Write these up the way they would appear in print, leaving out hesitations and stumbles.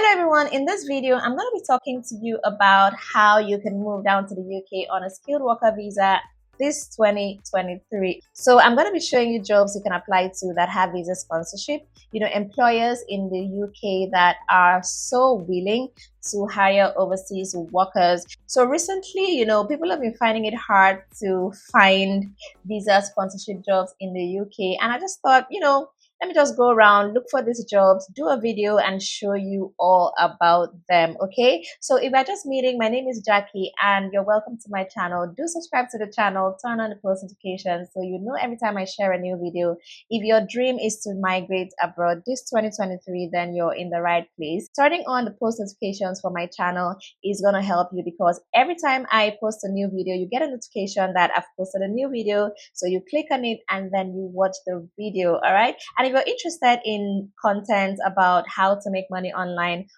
Hello everyone, in this video I'm going to be talking to you about how you can move down to the UK on a skilled worker visa this 2023. So I'm going to be showing you jobs you can apply to that have visa sponsorship, employers in the UK that are so willing to hire overseas workers. So recently, people have been finding it hard to find visa sponsorship jobs in the UK, and I just thought, let me just go around, look for these jobs, do a video and show you all about them. Okay, so if you're just meeting, my name is Jackie and you're welcome to my channel. Do subscribe to the channel, turn on the post notifications so you know every time I share a new video. If your dream is to migrate abroad this 2023, then you're in the right place. Turning on the post notifications for my channel is going to help you, because every time I post a new video, you get a notification that I've posted a new video. So you click on it and then you watch the video. All right, and if you're interested in content about how to make money online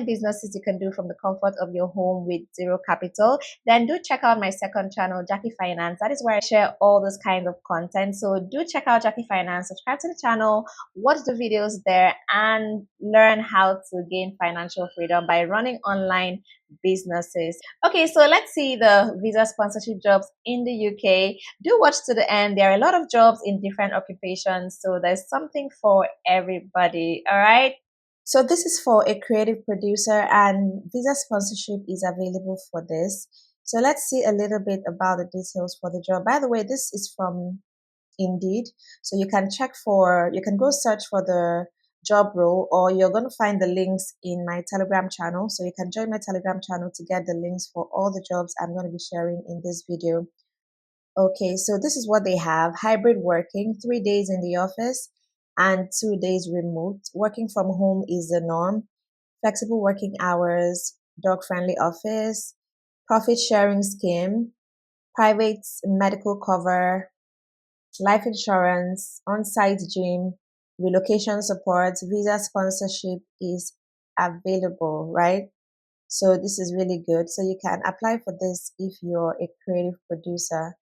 businesses you can do from the comfort of your home with zero capital, then do check out my second channel, Jackie Finance. That is where I share all those kinds of content. So do check out Jackie Finance, subscribe to the channel, watch the videos there, and learn how to gain financial freedom by running online businesses. Okay, so let's see the visa sponsorship jobs in the UK. Do watch to the end. There are a lot of jobs in different occupations, so there's something for everybody. All right, so this is for a creative producer and visa sponsorship is available for this. So let's see a little bit about the details for the job. By the way, this is from Indeed, so you can go search for the job role, or you're going to find the links in my Telegram channel. So you can join my Telegram channel to get the links for all the jobs I'm going to be sharing in this video. Okay, so this is what they have: hybrid working, 3 days in the office and 2 days remote. Working from home is the norm. Flexible working hours, dog friendly office, profit sharing scheme, private medical cover, life insurance, on-site gym, relocation support, visa sponsorship is available, right? So this is really good. So you can apply for this if you're a creative producer.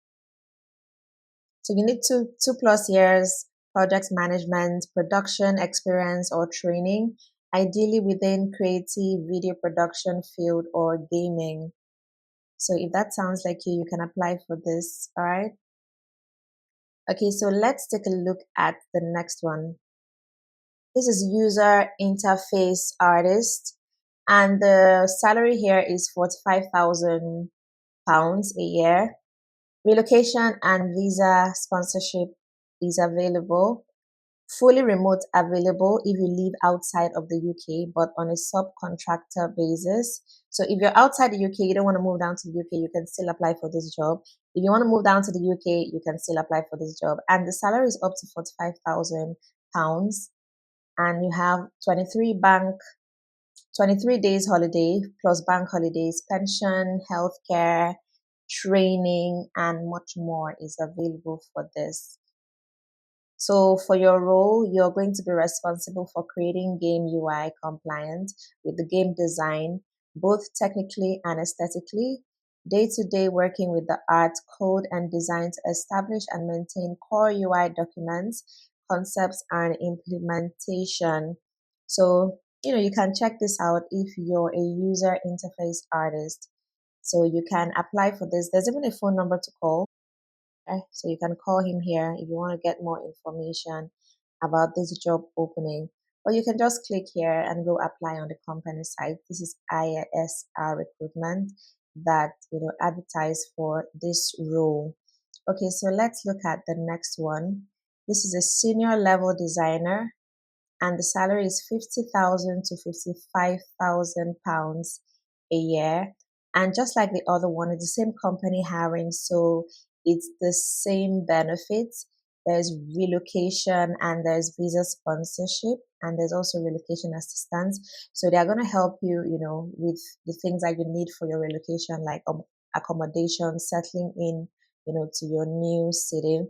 So you need two plus years project management, production experience or training, ideally within creative video production field or gaming. So if that sounds like you can apply for this. All right. Okay, so let's take a look at the next one. This is user interface artist, and the salary here is £45,000 a year. Relocation and visa sponsorship is available. Fully remote available if you live outside of the UK, but on a subcontractor basis. So if you're outside the UK, you don't want to move down to the UK, you can still apply for this job. If you want to move down to the UK, you can still apply for this job. And the salary is up to £45,000. And you have 23 days holiday plus bank holidays, pension, healthcare, training, and much more is available for this. So for your role, you're going to be responsible for creating game UI compliant with the game design, both technically and aesthetically, day-to-day working with the art, code, and design to establish and maintain core UI documents, concepts, and implementation. So, you can check this out if you're a user interface artist. So you can apply for this. There's even a phone number to call. So you can call him here if you want to get more information about this job opening, or you can just click here and go apply on the company site. This is ISR recruitment that advertise for this role. Okay, so let's look at the next one. This is a senior level designer, and the salary is £50,000 to £55,000 a year. And just like the other one, it's the same company hiring, so it's the same benefits. There's relocation and there's visa sponsorship, and there's also relocation assistance. So they're going to help you, with the things that you need for your relocation, like accommodation, settling in, to your new city.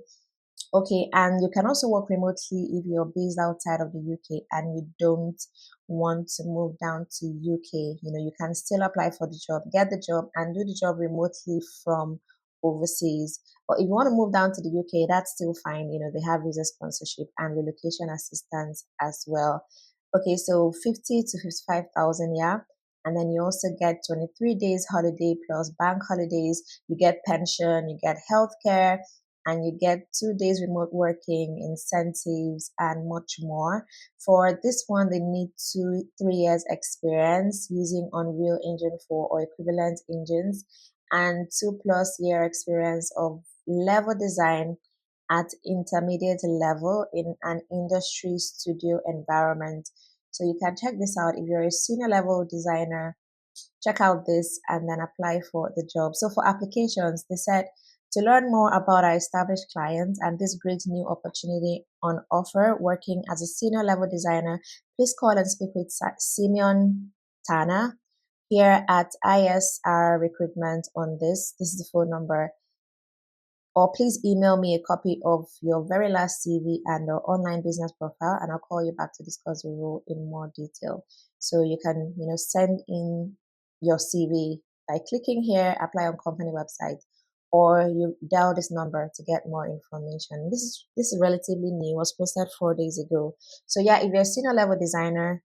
Okay, and you can also work remotely if you're based outside of the UK and you don't want to move down to UK. You can still apply for the job, get the job, and do the job remotely from overseas. But if you want to move down to the UK, that's still fine. They have visa sponsorship and relocation assistance as well. Okay, so 50 to 55,000, yeah. And then you also get 23 days holiday plus bank holidays. You get pension, you get healthcare, and you get 2 days remote working, incentives, and much more. For this one, they need 3 years experience using Unreal Engine 4 or equivalent engines, and 2+ year experience of level design at intermediate level in an industry studio environment. So you can check this out if you're a senior level designer. Check out this and then apply for the job. So for applications, they said to learn more about our established clients and this great new opportunity on offer working as a senior level designer, please call and speak with Simeon Tana here at ISR Recruitment on this. This is the phone number, or please email me a copy of your very last CV and your online business profile, and I'll call you back to discuss the role in more detail. So you can, send in your CV by clicking here, apply on company website, or you dial this number to get more information. This is relatively new. It was posted 4 days ago. So yeah, if you're a senior level designer,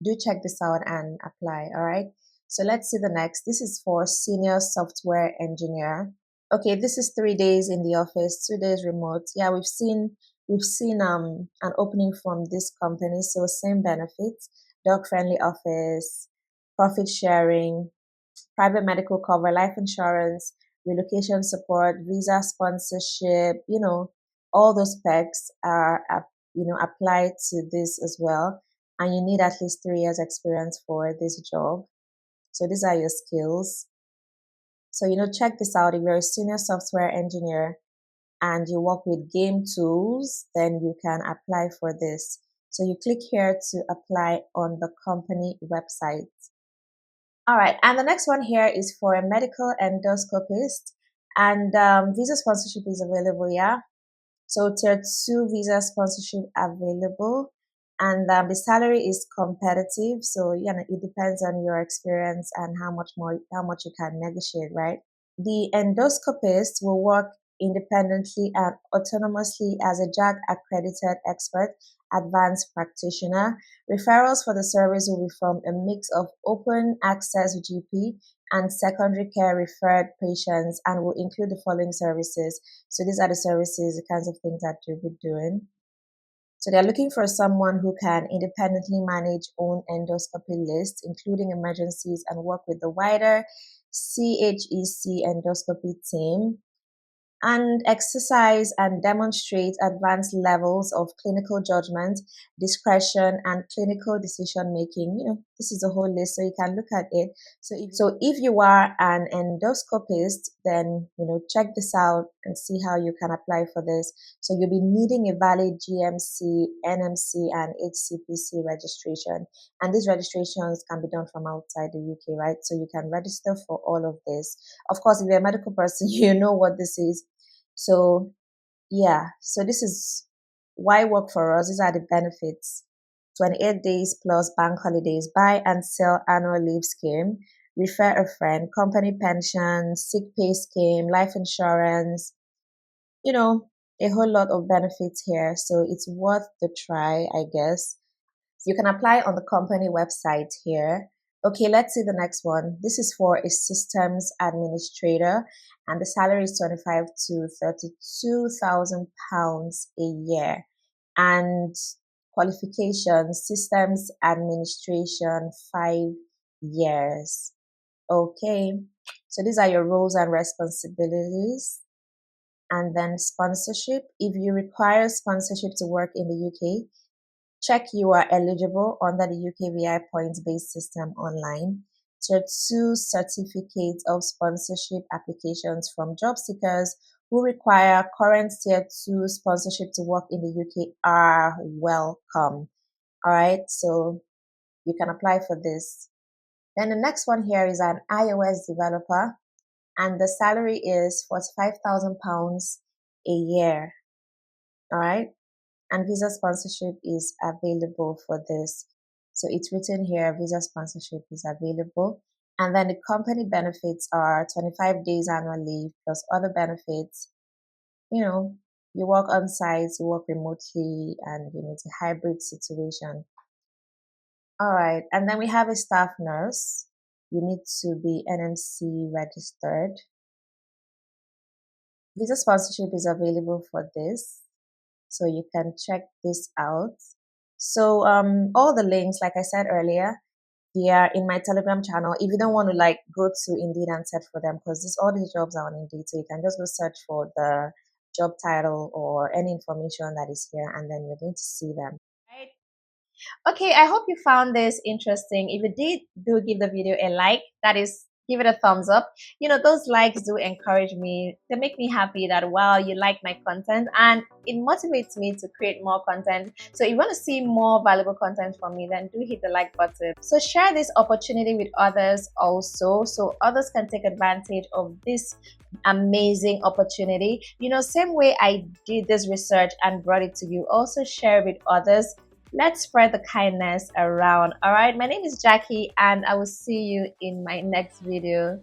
do check this out and apply. All right. So let's see the next. This is for senior software engineer. Okay, this is 3 days in the office, 2 days remote. Yeah, we've seen an opening from this company, so same benefits, dog friendly office, profit sharing, private medical cover, life insurance, relocation support, visa sponsorship, all those perks are applied to this as well. And you need at least 3 years experience for this job. So these are your skills. So, check this out. If you're a senior software engineer and you work with game tools, then you can apply for this. So you click here to apply on the company website. All right. And the next one here is for a medical endoscopist, and visa sponsorship is available. Yeah. So tier 2 visa sponsorship available, and the salary is competitive. So it depends on your experience and how much you can negotiate, right? The endoscopist will work independently and autonomously as a JAG accredited expert advanced practitioner. Referrals for the service will be from a mix of open access GP and secondary care referred patients and will include the following services. So these are the services, the kinds of things that you'll be doing. So they're looking for someone who can independently manage own endoscopy lists, including emergencies, and work with the wider CHEC endoscopy team, and exercise and demonstrate advanced levels of clinical judgment, discretion, and clinical decision making. This is a whole list, so you can look at it. So if you are an endoscopist, then check this out and see how you can apply for this. So you'll be needing a valid GMC, NMC, and HCPC registration, and these registrations can be done from outside the UK, right? So you can register for all of this. Of course, if you're a medical person, you know what this is. So yeah, so this is why work for us. These are the benefits: 28 days plus bank holidays, buy and sell annual leave scheme, refer a friend, company pension, sick pay scheme, life insurance, a whole lot of benefits here. So it's worth the try, I guess. You can apply on the company website here. Okay, let's see the next one. This is for a systems administrator, and the salary is 25 to 32,000 pounds a year. And qualifications: systems administration, 5 years. Okay, so these are your roles and responsibilities. And then sponsorship. If you require sponsorship to work in the UK, check you are eligible under the UKVI points-based system online. Tier 2 certificates of sponsorship applications from job seekers who require current Tier 2 sponsorship to work in the UK are welcome. All right, so you can apply for this. Then the next one here is an iOS developer, and the salary is £45,000 a year. All right, and visa sponsorship is available for this. So it's written here, visa sponsorship is available. And then the company benefits are 25 days annual leave plus other benefits. You work on site, you work remotely, and it's a hybrid situation. All right, and then we have a staff nurse. You need to be NMC registered. Visa sponsorship is available for this, so you can check this out. So all the links, like I said earlier, they are in my Telegram channel. If you don't want to like go to Indeed and search for them, because all these jobs are on Indeed, so you can just go search for the job title or any information that is here, and then you're going to see them. Right. Okay, I hope you found this interesting. If you did, do give the video a like. That is, give it a thumbs up. You know, those likes do encourage me. They make me happy that, wow, you like my content, and it motivates me to create more content. So if you want to see more valuable content from me, then do hit the like button. So share this opportunity with others also, so others can take advantage of this amazing opportunity. You know, same way I did this research and brought it to you, also share with others. Let's spread the kindness around. All right, my name is Jackie, and I will see you in my next video.